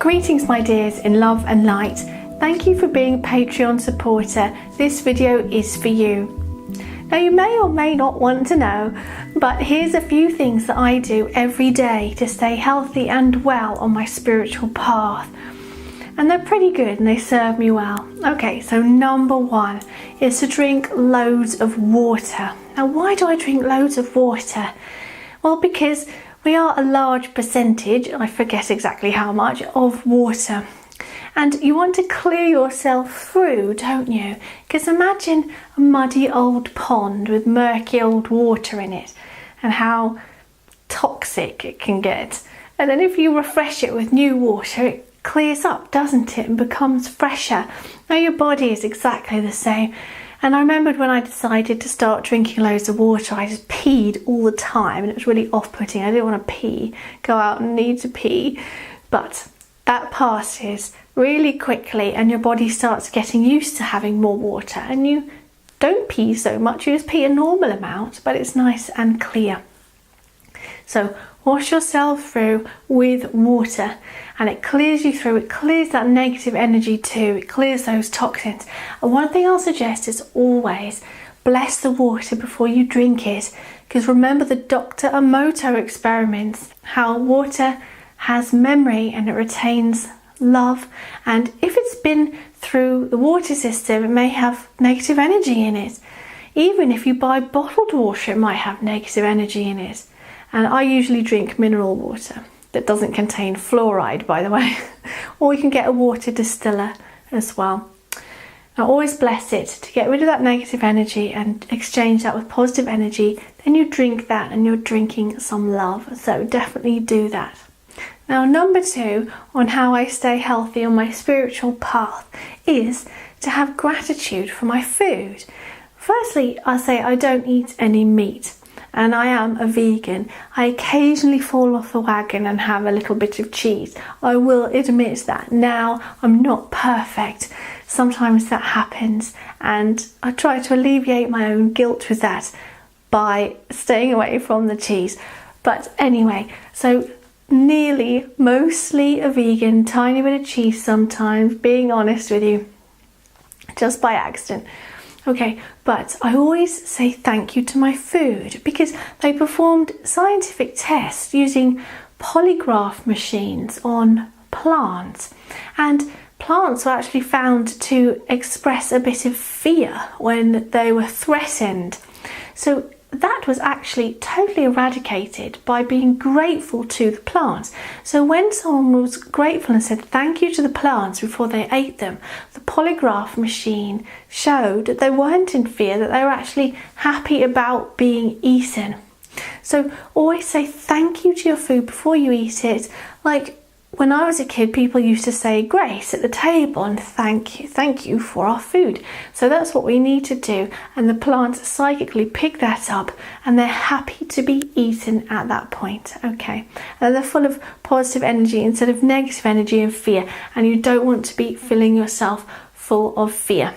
Greetings my dears in love and light. Thank you for being a Patreon supporter. This video is for you. Now you may or may not want to know, but here's a few things that I do every day to stay healthy and well on my spiritual path. And they're pretty good and they serve me well. Okay, so number one is to drink loads of water. Now why do I drink loads of water? Well, because we are a large percentage, I forget exactly how much, of water. And you want to clear yourself through, don't you? Because imagine a muddy old pond with murky old water in it and how toxic it can get. And then if you refresh it with new water, it clears up, doesn't it, and becomes fresher. Now your body is exactly the same. And I remembered when I decided to start drinking loads of water, I just peed all the time and it was really off-putting. I didn't want to pee, go out and need to pee. But that passes really quickly and your body starts getting used to having more water and you don't pee so much, you just pee a normal amount, but it's nice and clear. So wash yourself through with water and it clears you through, it clears that negative energy too, it clears those toxins. And one thing I'll suggest is always bless the water before you drink it, because remember the Dr. Emoto experiments, how water has memory and it retains love, and if it's been through the water system it may have negative energy in it. Even if you buy bottled water it might have negative energy in it. And I usually drink mineral water that doesn't contain fluoride, by the way. Or you can get a water distiller as well. Now always bless it to get rid of that negative energy and exchange that with positive energy. Then you drink that and you're drinking some love. So definitely do that. Now number two on how I stay healthy on my spiritual path is to have gratitude for my food. Firstly, I'll say I don't eat any meat. And I am a vegan. I occasionally fall off the wagon and have a little bit of cheese. I will admit that. Now, I'm not perfect. Sometimes that happens and I try to alleviate my own guilt with that by staying away from the cheese. But anyway, so mostly a vegan, tiny bit of cheese sometimes, being honest with you, just by accident. Okay, but I always say thank you to my food because they performed scientific tests using polygraph machines on plants, and plants were actually found to express a bit of fear when they were threatened. So that was actually totally eradicated by being grateful to the plants. So when someone was grateful and said thank you to the plants before they ate them, the polygraph machine showed that they weren't in fear, that they were actually happy about being eaten. So always say thank you to your food before you eat it. Like when I was a kid, people used to say grace at the table and thank you for our food. So that's what we need to do, and the plants psychically pick that up and they're happy to be eaten at that point. Okay, and they're full of positive energy instead of negative energy and fear, and you don't want to be filling yourself full of fear.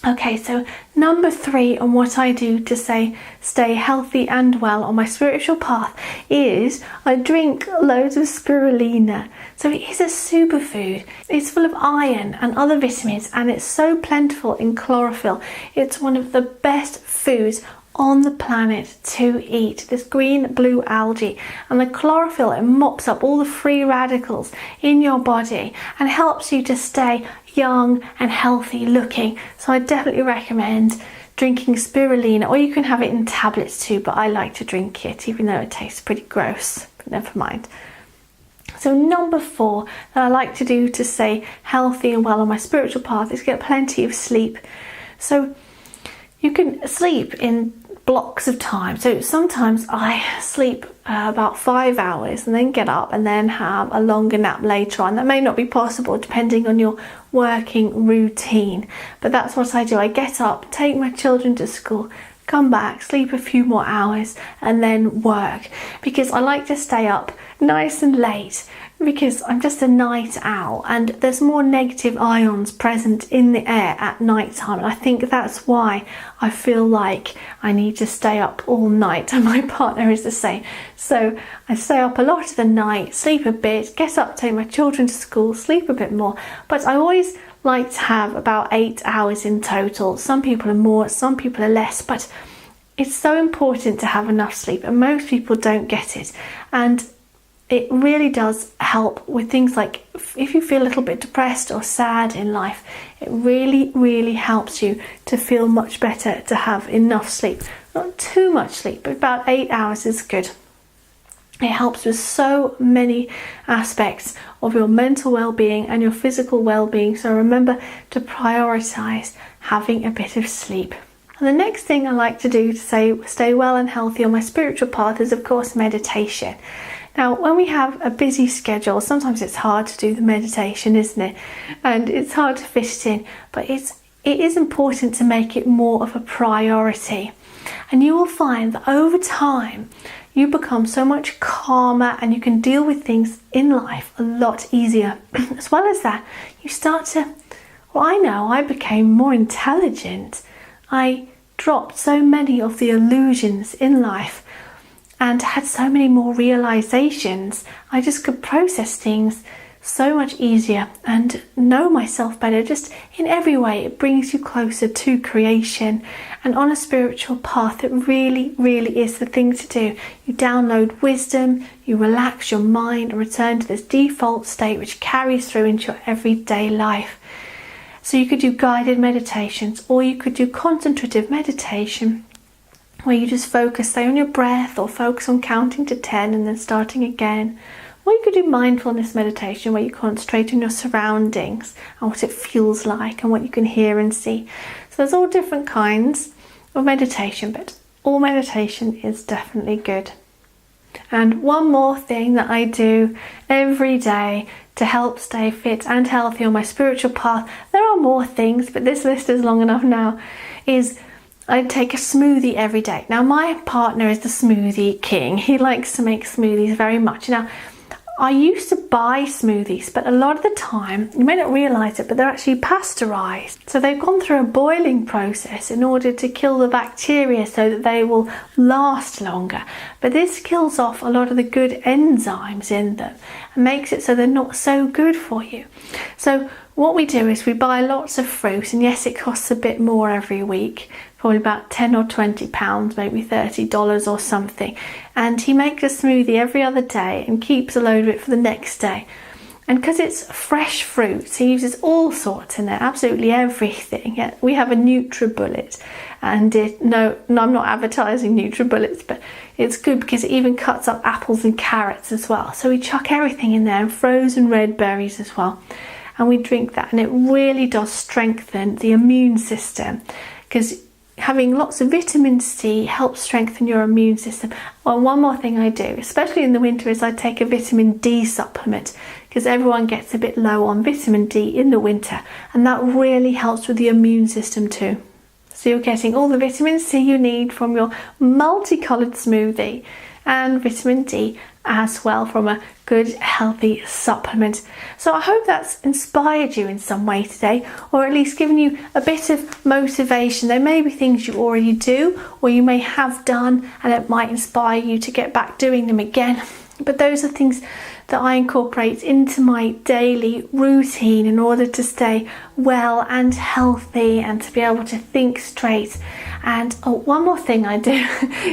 Okay, so number three on what I do to stay healthy and well on my spiritual path is I drink loads of spirulina. So it is a superfood. It's full of iron and other vitamins and it's so plentiful in chlorophyll. It's one of the best foods on the planet to eat, this green blue algae, and the chlorophyll, it mops up all the free radicals in your body and helps you to stay young and healthy looking. So I definitely recommend drinking spirulina, or you can have it in tablets too, but I like to drink it even though it tastes pretty gross, but never mind. So number four that I like to do to stay healthy and well on my spiritual path is get plenty of sleep. So you can sleep in blocks of time. So sometimes I sleep about 5 hours and then get up and then have a longer nap later on. That may not be possible depending on your working routine, but that's what I do. I get up, take my children to school, come back, sleep a few more hours and then work, because I like to stay up nice and late because I'm just a night owl and there's more negative ions present in the air at night time, and I think that's why I feel like I need to stay up all night, and my partner is the same. So I stay up a lot of the night, sleep a bit, get up, take my children to school, sleep a bit more, but I always like to have about 8 hours in total. Some people are more, some people are less, but it's so important to have enough sleep, and most people don't get it. And it really does help with things like if you feel a little bit depressed or sad in life, it really helps you to feel much better to have enough sleep. Not too much sleep, but about 8 hours is good. It helps with so many aspects of your mental well-being and your physical well-being. So remember to prioritize having a bit of sleep. And the next thing I like to do to stay well and healthy on my spiritual path is, of course, meditation. Now, when we have a busy schedule, sometimes it's hard to do the meditation, isn't it? And it's hard to fit it in, but it is important to make it more of a priority. And you will find that over time, you become so much calmer and you can deal with things in life a lot easier. As well as that, you start to, I became more intelligent. I dropped so many of the illusions in life and had so many more realizations. I just could process things so much easier and know myself better. Just in every way, it brings you closer to creation. And on a spiritual path, it really is the thing to do. You download wisdom, you relax your mind and return to this default state which carries through into your everyday life. So you could do guided meditations, or you could do concentrative meditation, where you just focus, say, on your breath, or focus on counting to 10 and then starting again. Or you could do mindfulness meditation, where you concentrate on your surroundings and what it feels like and what you can hear and see. So there's all different kinds of meditation, but all meditation is definitely good. And one more thing that I do every day to help stay fit and healthy on my spiritual path, there are more things, but this list is long enough now, is I take a smoothie every day. Now, my partner is the smoothie king. He likes to make smoothies very much. Now, I used to buy smoothies, but a lot of the time, you may not realise it, but they're actually pasteurised. So they've gone through a boiling process in order to kill the bacteria so that they will last longer. But this kills off a lot of the good enzymes in them and makes it so they're not so good for you. So what we do is we buy lots of fruit, and yes, it costs a bit more every week, probably about 10 or 20 pounds, maybe $30 or something. And he makes a smoothie every other day and keeps a load of it for the next day. And because it's fresh fruit, he uses all sorts in there, absolutely everything. Yeah, we have a NutriBullet, and no, I'm not advertising NutriBullets, but it's good because it even cuts up apples and carrots as well. So we chuck everything in there, and frozen red berries as well. And we drink that, and it really does strengthen the immune system, because having lots of vitamin C helps strengthen your immune system. Well, one more thing I do, especially in the winter, is I take a vitamin D supplement, because everyone gets a bit low on vitamin D in the winter, and that really helps with the immune system too. So you're getting all the vitamin C you need from your multicoloured smoothie, and vitamin D as well from a good healthy supplement. So I hope that's inspired you in some way today, or at least given you a bit of motivation. There may be things you already do or you may have done, and it might inspire you to get back doing them again. But those are things that I incorporate into my daily routine in order to stay well and healthy and to be able to think straight. And one more thing I do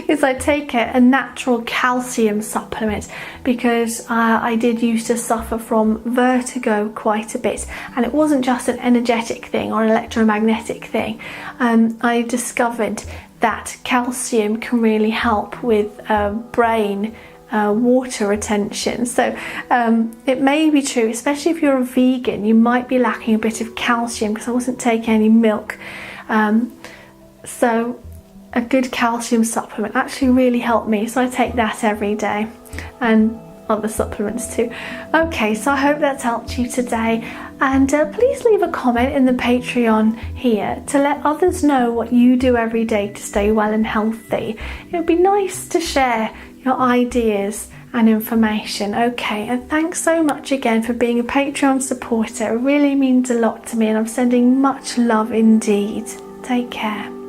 is I take a natural calcium supplement, because I did used to suffer from vertigo quite a bit, and it wasn't just an energetic thing or an electromagnetic thing. I discovered that calcium can really help with brain water retention. So it may be true, especially if you're a vegan, you might be lacking a bit of calcium, because I wasn't taking any milk. So a good calcium supplement actually really helped me. So I take that every day, and other supplements too. Okay, so I hope that's helped you today. And please leave a comment in the Patreon here to let others know what you do every day to stay well and healthy. It would be nice to share your ideas and information. Okay, and thanks so much again for being a Patreon supporter. It really means a lot to me, and I'm sending much love indeed. Take care.